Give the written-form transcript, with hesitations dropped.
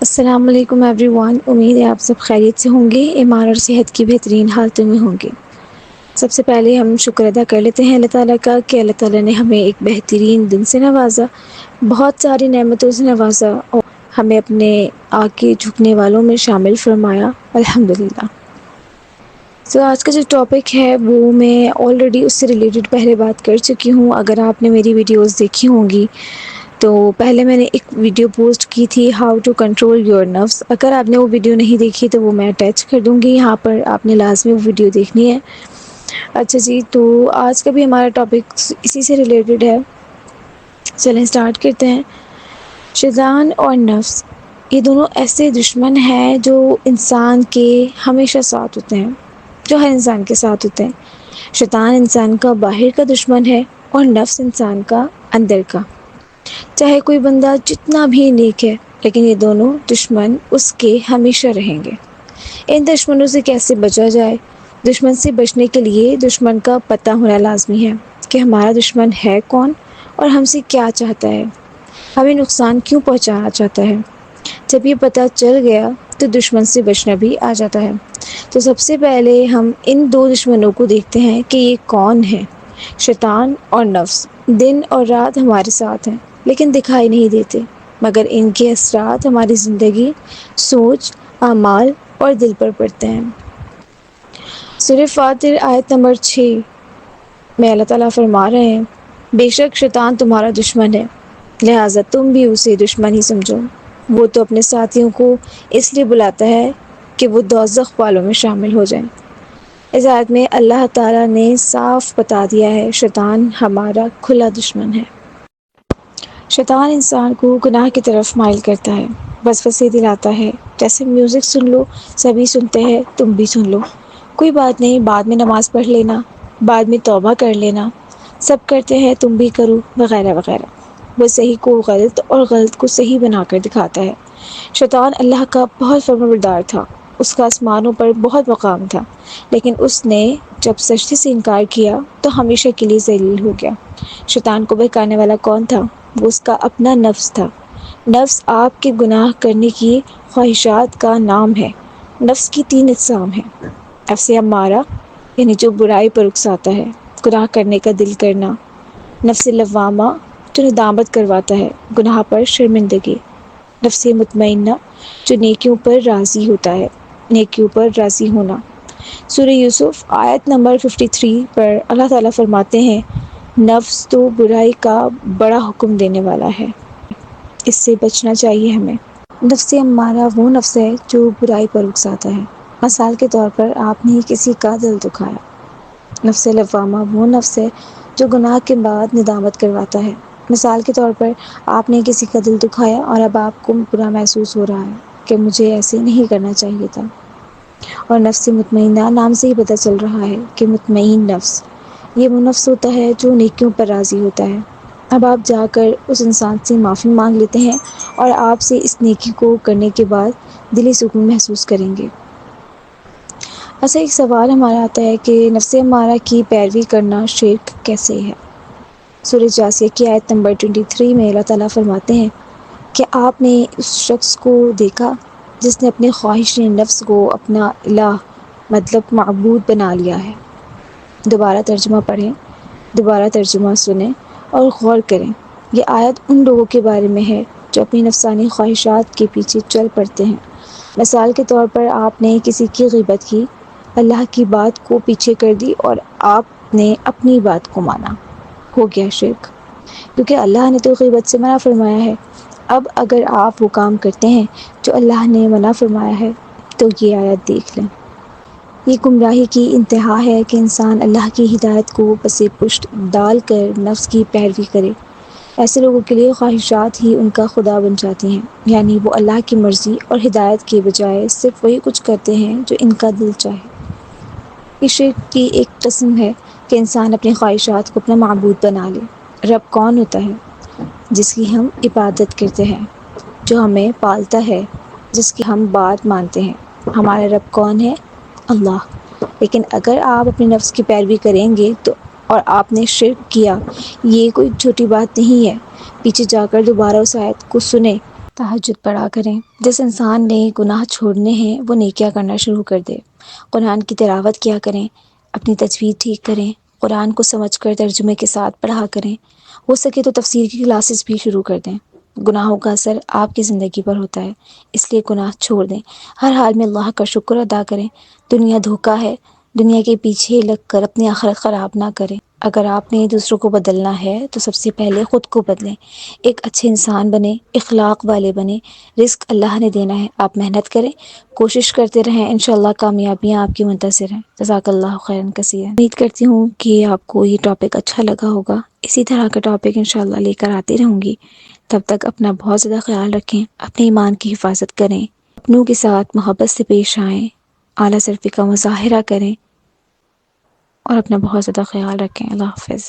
السلام علیکم every one, امید ہے آپ سب خیریت سے ہوں گے، ایمان اور صحت کی بہترین حالتوں میں ہوں گے۔ سب سے پہلے ہم شکر ادا کر لیتے ہیں اللہ تعالیٰ کا کہ اللہ تعالیٰ نے ہمیں ایک بہترین دن سے نوازا، بہت ساری نعمتوں سے نوازا اور ہمیں اپنے آگے جھکنے والوں میں شامل فرمایا، الحمدللہ۔ آج کا جو ٹاپک ہے وہ میں آلریڈی اس سے ریلیٹڈ پہلے بات کر چکی ہوں۔ اگر آپ نے میری ویڈیوز دیکھی ہوں گی تو پہلے میں نے ایک ویڈیو پوسٹ کی تھی، ہاؤ ٹو کنٹرول یور نفس۔ اگر آپ نے وہ ویڈیو نہیں دیکھی تو وہ میں اٹیچ کر دوں گی یہاں پر، آپ نے لازمی وہ ویڈیو دیکھنی ہے۔ اچھا جی، تو آج کا بھی ہمارا ٹاپک اسی سے ریلیٹڈ ہے، چلیں سٹارٹ کرتے ہیں۔ شیطان اور نفس، یہ دونوں ایسے دشمن ہیں جو انسان کے ہمیشہ ساتھ ہوتے ہیں، جو ہر انسان کے ساتھ ہوتے ہیں۔ شیطان انسان کا باہر کا دشمن ہے اور نفس انسان کا اندر کا۔ چاہے کوئی بندہ جتنا بھی نیک ہے لیکن یہ دونوں دشمن اس کے ہمیشہ رہیں گے۔ ان دشمنوں سے کیسے بچا جائے؟ دشمن سے بچنے کے لیے دشمن کا پتہ ہونا لازمی ہے کہ ہمارا دشمن ہے کون اور ہم سے کیا چاہتا ہے، ہمیں نقصان کیوں پہنچانا چاہتا ہے۔ جب یہ پتہ چل گیا تو دشمن سے بچنا بھی آ جاتا ہے۔ تو سب سے پہلے ہم ان دو دشمنوں کو دیکھتے ہیں کہ یہ کون ہے۔ شیطان اور نفس دن اور رات ہمارے ساتھ ہیں لیکن دکھائی نہیں دیتے، مگر ان کے اثرات ہماری زندگی، سوچ، اعمال اور دل پر پڑتے ہیں۔ سورہ فاطر آیت نمبر 6 میں اللہ تعالیٰ فرما رہے ہیں، بے شک شیطان تمہارا دشمن ہے، لہٰذا تم بھی اسے دشمن ہی سمجھو۔ وہ تو اپنے ساتھیوں کو اس لیے بلاتا ہے کہ وہ دوزخ والوں میں شامل ہو جائیں۔ اس آیت میں اللہ تعالیٰ نے صاف بتا دیا ہے شیطان ہمارا کھلا دشمن ہے۔ شیطان انسان کو گناہ کی طرف مائل کرتا ہے، وسوسے دلاتا ہے، جیسے میوزک سن لو، سبھی سنتے ہیں تم بھی سن لو، کوئی بات نہیں، بعد میں نماز پڑھ لینا، بعد میں توبہ کر لینا، سب کرتے ہیں تم بھی کرو، وغیرہ وغیرہ۔ وہ صحیح کو غلط اور غلط کو صحیح بنا کر دکھاتا ہے۔ شیطان اللہ کا بہت فرمانبردار تھا، اس کا آسمانوں پر بہت مقام تھا، لیکن اس نے جب سجدے سے انکار کیا تو ہمیشہ کے لیے ذلیل ہو گیا۔ شیطان کو بہکانے والا کون تھا؟ وہ اس کا اپنا نفس تھا۔ نفس آپ کے گناہ کرنے کی خواہشات کا نام ہے۔ نفس کی 3 اقسام ہیں۔ نفس امارہ یعنی جو برائی پر اکساتا ہے، گناہ کرنے کا دل کرنا۔ نفس لوامہ جو ندامت کرواتا ہے، گناہ پر شرمندگی۔ نفس مطمئنہ جو نیکیوں پر راضی ہوتا ہے، نیکیوں پر راضی ہونا۔ سورہ یوسف آیت نمبر 53 پر اللہ تعالیٰ فرماتے ہیں، نفس تو برائی کا بڑا حکم دینے والا ہے، اس سے بچنا چاہیے ہمیں۔ نفس امارہ وہ نفس ہے جو برائی پر اکساتا ہے، مثال کے طور پر آپ نے کسی کا دل دکھایا۔ نفس لوامہ وہ نفس ہے جو گناہ کے بعد ندامت کرواتا ہے، مثال کے طور پر آپ نے کسی کا دل دکھایا اور اب آپ کو برا محسوس ہو رہا ہے کہ مجھے ایسے نہیں کرنا چاہیے تھا۔ اور نفس مطمئنہ نام سے ہی پتہ چل رہا ہے کہ مطمئن نفس، یہ وہ نفس ہوتا ہے جو نیکیوں پر راضی ہوتا ہے۔ اب آپ جا کر اس انسان سے معافی مانگ لیتے ہیں اور آپ سے اس نیکی کو کرنے کے بعد دلی سکون محسوس کریں گے۔ ایسا ایک سوال ہمارا آتا ہے کہ نفس امارہ کی پیروی کرنا شرک کیسے ہے؟ سورہ جاثیہ کی آیت نمبر 23 میں اللہ تعالیٰ فرماتے ہیں کہ آپ نے اس شخص کو دیکھا جس نے اپنے خواہش نفس کو اپنا الہ مطلب معبود بنا لیا ہے۔ دوبارہ ترجمہ پڑھیں، دوبارہ ترجمہ سنیں اور غور کریں۔ یہ آیت ان لوگوں کے بارے میں ہے جو اپنی نفسانی خواہشات کے پیچھے چل پڑتے ہیں۔ مثال کے طور پر آپ نے کسی کی غیبت کی، اللہ کی بات کو پیچھے کر دی اور آپ نے اپنی بات کو مانا، ہو گیا شرک، کیونکہ اللہ نے تو غیبت سے منع فرمایا ہے۔ اب اگر آپ وہ کام کرتے ہیں جو اللہ نے منع فرمایا ہے تو یہ آیت دیکھ لیں۔ یہ گمراہی کی انتہا ہے کہ انسان اللہ کی ہدایت کو پس پشت ڈال کر نفس کی پیروی کرے۔ ایسے لوگوں کے لیے خواہشات ہی ان کا خدا بن جاتی ہیں، یعنی وہ اللہ کی مرضی اور ہدایت کے بجائے صرف وہی کچھ کرتے ہیں جو ان کا دل چاہے۔ یہ شرک کی ایک قسم ہے کہ انسان اپنی خواہشات کو اپنا معبود بنا لے۔ رب کون ہوتا ہے؟ جس کی ہم عبادت کرتے ہیں، جو ہمیں پالتا ہے، جس کی ہم بات مانتے ہیں۔ ہمارا رب کون ہے؟ اللہ۔ لیکن اگر آپ اپنے نفس کی پیروی کریں گے تو اور آپ نے شرک کیا، یہ کوئی چھوٹی بات نہیں ہے۔ پیچھے جا کر دوبارہ اس آیت کو سنیں تہجد پڑھا کریں۔ جس انسان نے گناہ چھوڑنے ہیں وہ نیکیاں کرنا شروع کر دے۔ قرآن کی تلاوت کیا کریں، اپنی تجوید ٹھیک کریں، قرآن کو سمجھ کر ترجمے کے ساتھ پڑھا کریں، ہو سکے تو تفسیر کی کلاسز بھی شروع کر دیں۔ گناہوں کا اثر آپ کی زندگی پر ہوتا ہے، اس لیے گناہ چھوڑ دیں۔ ہر حال میں اللہ کا شکر ادا کریں۔ دنیا دھوکہ ہے، دنیا کے پیچھے لگ کر اپنی آخرت خراب نہ کریں۔ اگر آپ نے دوسروں کو بدلنا ہے تو سب سے پہلے خود کو بدلیں، ایک اچھے انسان بنیں، اخلاق والے بنیں۔ رزق اللہ نے دینا ہے، آپ محنت کریں، کوشش کرتے رہیں، انشاءاللہ کامیابیاں آپ کی منتظر ہیں۔ جزاک اللہ خیرا کثیرا۔ امید کرتی ہوں کہ آپ کو یہ ٹاپک اچھا لگا ہوگا۔ اسی طرح کا ٹاپک انشاءاللہ لے کر آتی رہوں گی۔ تب تک اپنا بہت زیادہ خیال رکھیں، اپنے ایمان کی حفاظت کریں، اپنوں کے ساتھ محبت سے پیش آئیں، اعلیٰ سرفی کا مظاہرہ کریں اور اپنا بہت زیادہ خیال رکھیں۔ اللہ حافظ۔